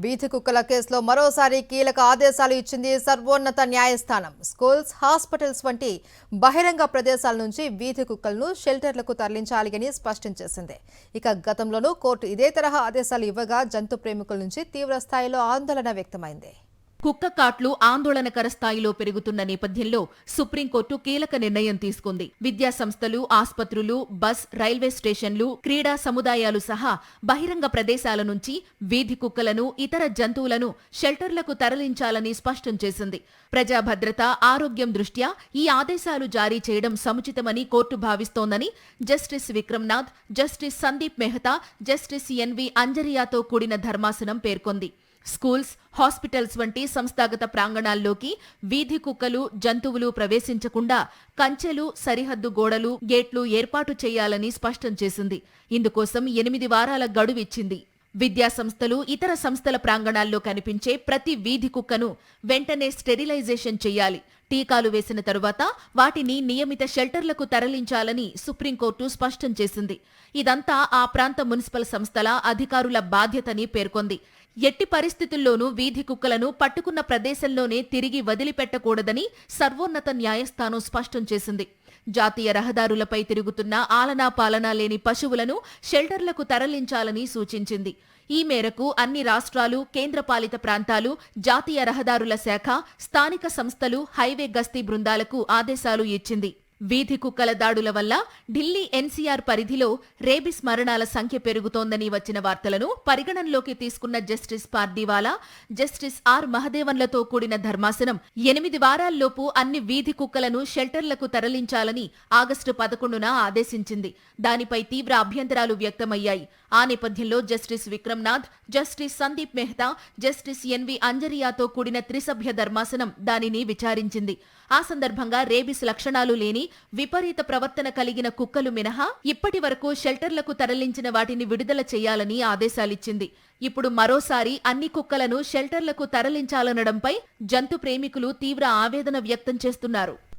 వీధి కుక్కల కేసులో మరోసారి కీలక ఆదేశాలు ఇచ్చింది సర్వోన్నత న్యాయస్థానం. స్కూల్స్, హాస్పిటల్స్ వంటి బహిరంగ ప్రదేశాల నుంచి వీధి కుక్కలను షెల్టర్లకు తరలించాలి అని స్పష్టం చేసింది. ఇక గతంలోనూ కోర్టు ఇదే తరహా ఆదేశాలు ఇవ్వగా జంతు ప్రేమికుల నుంచి తీవ్ర స్థాయిలో ఆందోళన వ్యక్తమైంది. కుక్క కాట్లు ఆందోళనకర స్థాయిలో పెరుగుతున్న నేపథ్యంలో సుప్రీంకోర్టు కీలక నిర్ణయం తీసుకుంది. విద్యా సంస్థలు, ఆస్పత్రులు, బస్, రైల్వే స్టేషన్లు, క్రీడా సముదాయాలు సహా బహిరంగ ప్రదేశాల నుంచి వీధి కుక్కలను, ఇతర జంతువులను షెల్టర్లకు తరలించాలని స్పష్టం చేసింది. ప్రజా భద్రత, ఆరోగ్యం దృష్ట్యా ఈ ఆదేశాలు జారీ చేయడం సముచితమని కోర్టు భావిస్తోందని justice Vikram Nath, justice Sandeep Mehta, justice N V అంజరియాతో కూడిన ధర్మాసనం పేర్కొంది. స్కూల్స్, హాస్పిటల్స్ వంటి సంస్థాగత ప్రాంగణాల్లోకి వీధి కుక్కలు, జంతువులు ప్రవేశించకుండా కంచెలు, సరిహద్దు గోడలు, గేట్లు ఏర్పాటు చేయాలని స్పష్టం చేసింది. ఇందుకోసం 8 వారాల గడువిచ్చింది. విద్యా సంస్థలు, ఇతర సంస్థల ప్రాంగణాల్లో కనిపించే ప్రతి వీధి కుక్కను వెంటనే స్టెరిలైజేషన్ చేయాలి. టీకాలు వేసిన తరువాత వాటిని నియమిత షెల్టర్లకు తరలించాలని సుప్రీంకోర్టు స్పష్టం చేసింది. ఇదంతా ఆ ప్రాంత మున్సిపల్ సంస్థల అధికారుల బాధ్యతని పేర్కొంది. ఎట్టి పరిస్థితుల్లోనూ వీధి కుక్కలను పట్టుకున్న ప్రదేశంలోనే తిరిగి వదిలిపెట్టకూడదని సర్వోన్నత న్యాయస్థానం స్పష్టం చేసింది. జాతీయ రహదారులపై తిరుగుతున్న ఆలనా పాలనా లేని పశువులను షెల్టర్లకు తరలించాలని సూచించింది. ఈ మేరకు అన్ని రాష్ట్రాలు, కేంద్రపాలిత ప్రాంతాలు, జాతీయ రహదారుల శాఖ, స్థానిక సంస్థలు, హైవే గస్తీ బృందాలకు ఆదేశాలు ఇచ్చింది. వీధి కుక్కల దాడుల వల్ల ఢిల్లీ ఎన్సీఆర్ పరిధిలో రేబిస్ మరణాల సంఖ్య పెరుగుతోందని వచ్చిన వార్తలను పరిగణనలోకి తీసుకున్న జస్టిస్ పార్దీవాలా, జస్టిస్ ఆర్ మహదేవన్లతో కూడిన ధర్మాసనం 8 వారాల్లోపు అన్ని వీధి కుక్కలను షెల్టర్లకు తరలించాలని ఆగస్టు 11న ఆదేశించింది. దానిపై తీవ్ర అభ్యంతరాలు వ్యక్తమయ్యాయి. ఆ నేపథ్యంలో justice Vikram Nath, justice Sandeep Mehta, justice N V అంజరియాతో కూడిన త్రిసభ్య ధర్మాసనం దానిని విచారించింది. ఆ సందర్భంగా రేబిస్ లక్షణాలు లేని, విపరీత ప్రవర్తన కలిగిన కుక్కలు మినహా ఇప్పటి వరకు షెల్టర్లకు తరలించిన వాటిని విడుదల చేయాలని ఆదేశాలిచ్చింది. ఇప్పుడు మరోసారి అన్ని కుక్కలను షెల్టర్లకు తరలించాలనడంపై జంతు ప్రేమికులు తీవ్ర ఆవేదన వ్యక్తం చేస్తున్నారు.